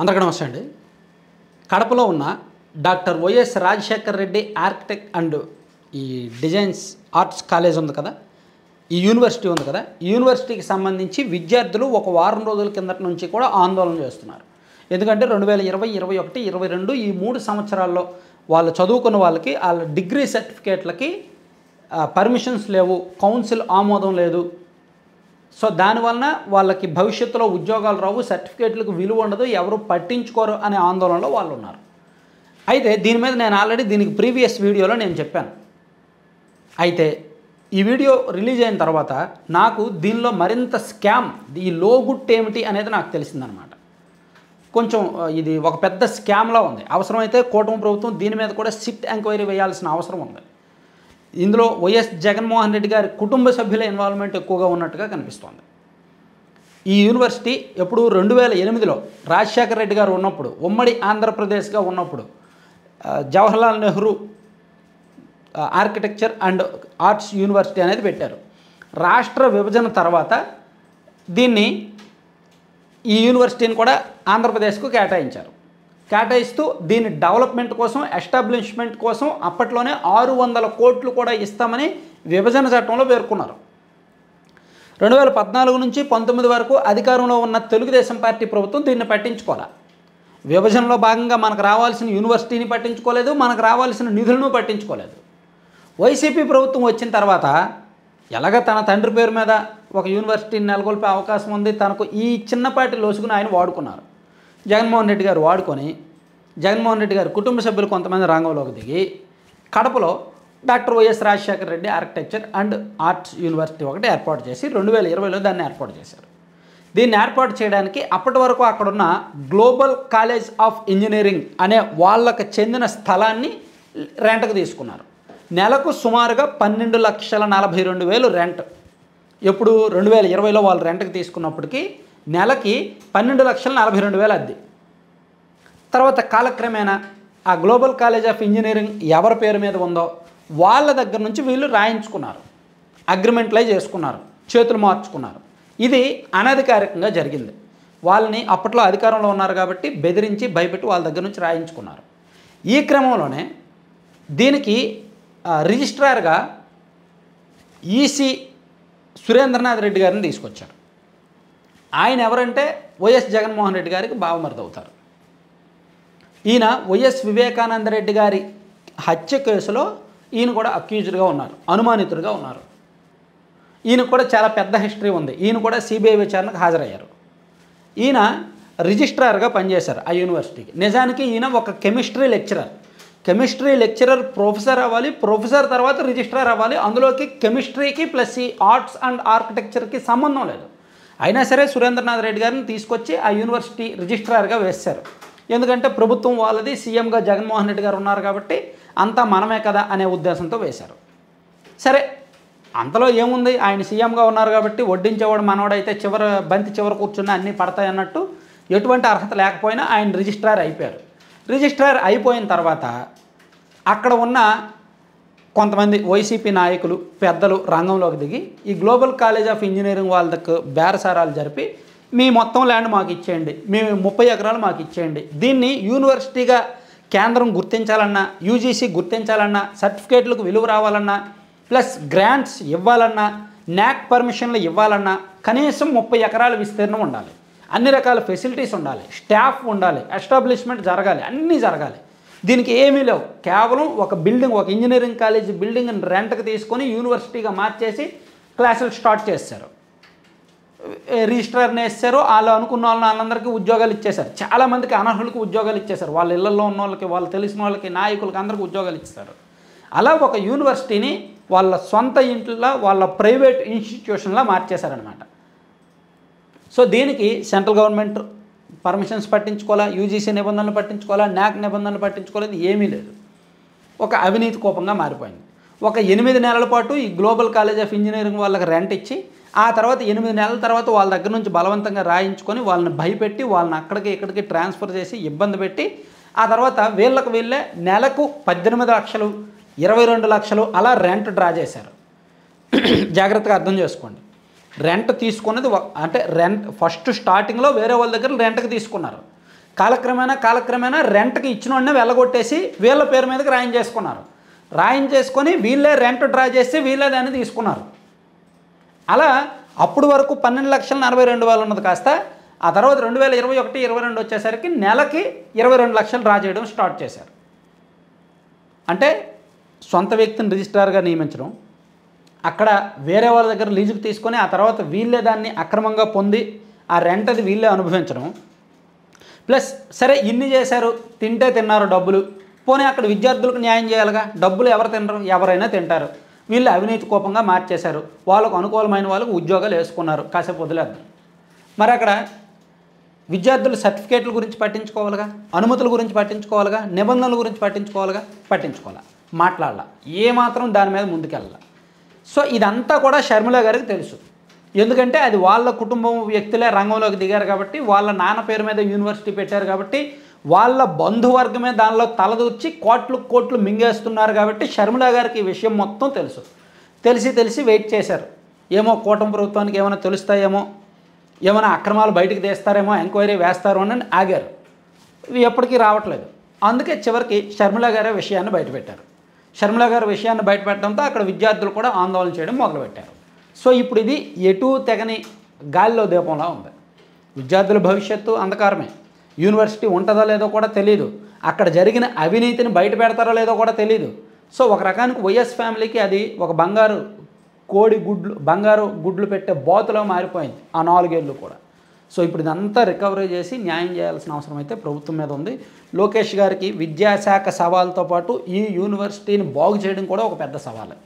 అందరికీ నమస్తే అండి. కడపలో ఉన్న doctor YS Rajasekhar Reddy architect and ఈ డిజైన్స్ ఆర్ట్స్ కాలేజ్ ఉంది కదా, ఈ యూనివర్సిటీ ఉంది కదా, ఈ యూనివర్సిటీకి సంబంధించి విద్యార్థులు ఒక వారం రోజుల కిందటి నుంచి కూడా ఆందోళన చేస్తున్నారు. ఎందుకంటే 2020, 2021, 2022 ఈ 3 సంవత్సరాల్లో వాళ్ళు చదువుకున్న వాళ్ళకి వాళ్ళ డిగ్రీ సర్టిఫికేట్లకి పర్మిషన్స్ లేవు, కౌన్సిల్ ఆమోదం లేదు. సో దానివలన వాళ్ళకి భవిష్యత్తులో ఉద్యోగాలు రావు, సర్టిఫికేట్లకు విలువ ఉండదు, ఎవరు పట్టించుకోరు అనే ఆందోళనలో వాళ్ళు ఉన్నారు. అయితే దీని మీద నేను ఆల్రెడీ దీనికి ప్రీవియస్ వీడియోలో నేను చెప్పాను. అయితే ఈ వీడియో రిలీజ్ అయిన తర్వాత నాకు దీనిలో మరింత స్కామ్, ఈ లోగుట్ ఏమిటి అనేది నాకు తెలిసిందనమాట. కొంచెం ఇది ఒక పెద్ద స్కామ్లా ఉంది. అవసరమైతే కూటమి ప్రభుత్వం దీని మీద కూడా సిట్ ఎంక్వైరీ వేయాల్సిన అవసరం ఉంది. ఇందులో వైఎస్ జగన్మోహన్ రెడ్డి గారి కుటుంబ సభ్యుల ఇన్వాల్వ్మెంట్ ఎక్కువగా ఉన్నట్టుగా కనిపిస్తోంది. ఈ యూనివర్సిటీ ఎప్పుడు 2008లో రాజశేఖర రెడ్డి గారు ఉన్నప్పుడు, ఉమ్మడి ఆంధ్రప్రదేశ్గా ఉన్నప్పుడు Jawaharlal Nehru architecture and arts university అనేది పెట్టారు. రాష్ట్ర విభజన తర్వాత దీన్ని ఈ యూనివర్సిటీని కూడా ఆంధ్రప్రదేశ్కు కేటాయించారు. కేటాయిస్తూ దీని డెవలప్మెంట్ కోసం, ఎస్టాబ్లిష్మెంట్ కోసం అప్పట్లోనే 600 కోట్లు కూడా ఇస్తామని విభజన చట్టంలో పేర్కొన్నారు. 2014 నుంచి 19 వరకు అధికారంలో ఉన్న తెలుగుదేశం పార్టీ ప్రభుత్వం దీన్ని పట్టించుకోవాలి. విభజనలో భాగంగా మనకు రావాల్సిన యూనివర్సిటీని పట్టించుకోలేదు, మనకు రావాల్సిన నిధులను పట్టించుకోలేదు. వైసీపీ ప్రభుత్వం వచ్చిన తర్వాత ఎలాగ తన తండ్రి పేరు మీద ఒక యూనివర్సిటీని నెలకొల్పే అవకాశం ఉంది, తనకు ఈ చిన్నపాటి లోసుకుని ఆయన వాడుకున్నారు. జగన్మోహన్ రెడ్డి గారు వాడుకొని, జగన్మోహన్ రెడ్డి గారి కుటుంబ సభ్యులు కొంతమంది రంగంలోకి దిగి కడపలో doctor YS Rajasekhara Reddy architecture and arts university ఒకటి ఏర్పాటు చేసి 2020లో దాన్ని ఏర్పాటు చేశారు. దీన్ని ఏర్పాటు చేయడానికి అప్పటి వరకు అక్కడున్న గ్లోబల్ కాలేజ్ ఆఫ్ ఇంజనీరింగ్ అనే వాళ్ళకు చెందిన స్థలాన్ని రెంట్కి తీసుకున్నారు. నెలకు సుమారుగా 12,42,000 రెంట్. ఎప్పుడు 2020లో వాళ్ళు రెంట్కి తీసుకున్నప్పటికీ నెలకి 12,42,000 అద్దె. తర్వాత కాలక్రమేణా ఆ గ్లోబల్ కాలేజ్ ఆఫ్ ఇంజనీరింగ్ ఎవరి పేరు మీద ఉందో వాళ్ళ దగ్గర నుంచి వీళ్ళు రాయించుకున్నారు, అగ్రిమెంట్లే చేసుకున్నారు, చేతులు మార్చుకున్నారు. ఇది అనధికారికంగా జరిగింది. వాళ్ళని అప్పట్లో అధికారంలో ఉన్నారు కాబట్టి బెదిరించి భయపెట్టి వాళ్ళ దగ్గర నుంచి రాయించుకున్నారు. ఈ క్రమంలోనే దీనికి రిజిస్ట్రార్గా ఈసీ సురేంద్రనాథ్ రెడ్డి గారిని తీసుకొచ్చారు. ఆయన ఎవరంటే వైఎస్ జగన్మోహన్ రెడ్డి గారికి బావమరిది అవుతారు. ఈయన వైఎస్ వివేకానంద రెడ్డి గారి హత్య కేసులో ఈయన కూడా అక్యూజ్డ్గా ఉన్నారు, అనుమానితుడిగా ఉన్నారు. ఈయన కూడా చాలా పెద్ద హిస్టరీ ఉంది. ఈయన కూడా సిబిఐ విచారణకు హాజరయ్యారు. ఈయన రిజిస్ట్రార్గా పనిచేశారు ఆ యూనివర్సిటీకి. నిజానికి ఈయన ఒక కెమిస్ట్రీ లెక్చరర్ ప్రొఫెసర్ అవ్వాలి, ప్రొఫెసర్ తర్వాత రిజిస్ట్రార్ అవ్వాలి. అందులోకి కెమిస్ట్రీకి ప్లస్ ఈ ఆర్ట్స్ అండ్ ఆర్కిటెక్చర్కి సంబంధం లేదు. అయినా సరే సురేంద్రనాథ్ రెడ్డి గారిని తీసుకొచ్చి ఆ యూనివర్సిటీ రిజిస్ట్రార్గా వేశారు. ఎందుకంటే ప్రభుత్వం వాళ్ళది, సీఎంగా జగన్మోహన్ రెడ్డి గారు ఉన్నారు కాబట్టి అంతా మనమే కదా అనే ఉద్దేశంతో వేశారు. సరే, అంతలో ఏముంది, ఆయన సీఎంగా ఉన్నారు కాబట్టి వడ్డించేవాడు మనవాడైతే బంతి చివర కూర్చున్నా అన్నీ పడతాయి అన్నట్టు ఎటువంటి అర్హత లేకపోయినా ఆయన రిజిస్ట్రార్ అయిపోయారు. రిజిస్ట్రార్ అయిపోయిన తర్వాత అక్కడ ఉన్న కొంతమంది వైసీపీ నాయకులు, పెద్దలు రంగంలోకి దిగి ఈ గ్లోబల్ కాలేజ్ ఆఫ్ ఇంజనీరింగ్ వాళ్ళకు బేరసారాలు జరిపి మీ మొత్తం ల్యాండ్ మాకు ఇచ్చేయండి, మీ 30 ఎకరాలు మాకు ఇచ్చేయండి, దీన్ని యూనివర్సిటీగా కేంద్రం గుర్తించాలన్నా, యూజీసీ గుర్తించాలన్నా, సర్టిఫికేట్లకు విలువ రావాలన్నా, ప్లస్ గ్రాంట్స్ ఇవ్వాలన్నా, న్యాక్ పర్మిషన్లు ఇవ్వాలన్నా కనీసం 30 ఎకరాల విస్తీర్ణం ఉండాలి, అన్ని రకాల ఫెసిలిటీస్ ఉండాలి, స్టాఫ్ ఉండాలి, ఎస్టాబ్లిష్మెంట్ జరగాలి, అన్నీ జరగాలి. దీనికి ఏమీ లేవు. కేవలం ఒక బిల్డింగ్, ఒక ఇంజనీరింగ్ కాలేజీ బిల్డింగ్ని రెంట్కి తీసుకొని యూనివర్సిటీగా మార్చేసి క్లాసులు స్టార్ట్ చేశారు. రిజిస్ట్రార్ని వేస్తారు. వాళ్ళు అనుకున్న వాళ్ళందరికీ ఉద్యోగాలు ఇచ్చేశారు. చాలామందికి అనర్హులకు ఉద్యోగాలు ఇచ్చేశారు. వాళ్ళ ఇళ్లలో ఉన్న వాళ్ళకి, వాళ్ళు తెలిసిన వాళ్ళకి, నాయకులకి అందరికీ ఉద్యోగాలు ఇచ్చేస్తారు. అలా ఒక యూనివర్సిటీని వాళ్ళ సొంత ఇంట్లో, వాళ్ళ ప్రైవేట్ ఇన్స్టిట్యూషన్లా మార్చేశారనమాట. సో దీనికి సెంట్రల్ గవర్నమెంట్ పర్మిషన్స్ పట్టించుకోవాలా, యూజీసీ నిబంధనలు పట్టించుకోవాలా, న్యాక్ నిబంధనలు పట్టించుకోలేదు, ఏమీ లేదు. ఒక అవినీతి కోపంగా మారిపోయింది. ఒక 8 నెలల పాటు ఈ గ్లోబల్ కాలేజ్ ఆఫ్ ఇంజనీరింగ్ వాళ్ళకి రెంట్ ఇచ్చి, ఆ తర్వాత 8 నెలల తర్వాత వాళ్ళ దగ్గర నుంచి బలవంతంగా రాయించుకొని వాళ్ళని భయపెట్టి వాళ్ళని అక్కడికి ఇక్కడికి ట్రాన్స్ఫర్ చేసి ఇబ్బంది పెట్టి, ఆ తర్వాత వీళ్ళే నెలకు 18 లక్షలు, 22 లక్షలు అలా రెంట్ డ్రా చేశారు. జాగ్రత్తగా అర్థం చేసుకోండి. రెంట్ తీసుకున్నది అంటే రెంట్ ఫస్ట్ స్టార్టింగ్లో వేరే వాళ్ళ దగ్గర రెంట్కి తీసుకున్నారు. కాలక్రమేణా రెంట్కి ఇచ్చిన వాడిని వెళ్ళగొట్టేసి వీళ్ళ పేరు మీదకి రాయించేసుకున్నారు. రాయించేసుకొని వీళ్ళే రెంట్ డ్రా చేసి వీళ్ళే దాన్ని తీసుకున్నారు. అలా అప్పుడు వరకు 12,42,000 ఉన్నది కాస్త ఆ తర్వాత 2021-22 వచ్చేసరికి నెలకి 22 లక్షలు డ్రా చేయడం స్టార్ట్ చేశారు. అంటే సొంత వ్యక్తిని రిజిస్ట్రార్గా నియమించడం, అక్కడ వేరే వాళ్ళ దగ్గర లీజుకు తీసుకొని ఆ తర్వాత వీళ్ళే దాన్ని అక్రమంగా పొంది ఆ రెంట్ అది వీళ్ళే అనుభవించడం. ప్లస్ సరే ఇన్ని చేశారు, తిన్నారు డబ్బులు, పోనీ అక్కడ విద్యార్థులకు న్యాయం చేయాలిగా. డబ్బులు ఎవరు తినరు? ఎవరైనా తింటారు. వీళ్ళు అవినీతి కోపంగా మార్చేశారు. వాళ్ళకు అనుకూలమైన వాళ్ళకు ఉద్యోగాలు వేసుకున్నారు. కాసేపు వదిలేద్దాం. మరి అక్కడ విద్యార్థుల సర్టిఫికేట్ల గురించి పట్టించుకోవాలిగా, అనుమతుల గురించి పట్టించుకోవాలిగా, నిబంధనల గురించి పట్టించుకోవాలా, మాట్లాడాల, ఏమాత్రం దాని మీద ముందుకెళ్ళాల. సో ఇదంతా కూడా షర్మిల గారికి తెలుసు. ఎందుకంటే అది వాళ్ళ కుటుంబం వ్యక్తులే రంగంలోకి దిగారు కాబట్టి, వాళ్ళ నాన్న పేరు మీద యూనివర్సిటీ పెట్టారు కాబట్టి, వాళ్ళ బంధువర్గమే దానిలో తలదూర్చి కోట్లు మింగేస్తున్నారు కాబట్టి షర్మిల గారికి ఈ విషయం మొత్తం తెలుసు. తెలిసి వెయిట్ చేశారు. ఏమో కూటమి ప్రభుత్వానికి ఏమైనా తెలుస్తాయేమో, ఏమైనా అక్రమాలు బయటకు తీస్తారేమో, ఎంక్వైరీ వేస్తారు అని ఆగారు. ఇవి ఎప్పటికీ రావట్లేదు. అందుకే చివరికి షర్మిల గారే విషయాన్ని బయటపెట్టారు. షర్మిల గారి విషయాన్ని బయటపెట్టడంతో అక్కడ విద్యార్థులు కూడా ఆందోళన చేయడం మొదలుపెట్టారు. సో ఇప్పుడు ఇది ఎటూ తెగని గాలిలో దీపంలా ఉంది. విద్యార్థుల భవిష్యత్తు అంధకారమే. యూనివర్సిటీ ఉంటుందో లేదో కూడా తెలియదు. అక్కడ జరిగిన అవినీతిని బయట పెడతారో లేదో కూడా తెలియదు. సో ఒక రకానికి వైఎస్ ఫ్యామిలీకి అది ఒక బంగారు గుడ్లు పెట్టే బాతులో మారిపోయింది ఆ 4 ఏళ్ళు కూడా. సో ఇప్పుడు ఇదంతా రికవరీ చేసి న్యాయం చేయాల్సిన అవసరం అయితే ప్రభుత్వం మీద ఉంది. లోకేష్ గారికి విద్యాశాఖ సవాల్తో పాటు ఈ యూనివర్సిటీని బాగు చేయడం కూడా ఒక పెద్ద సవాలే.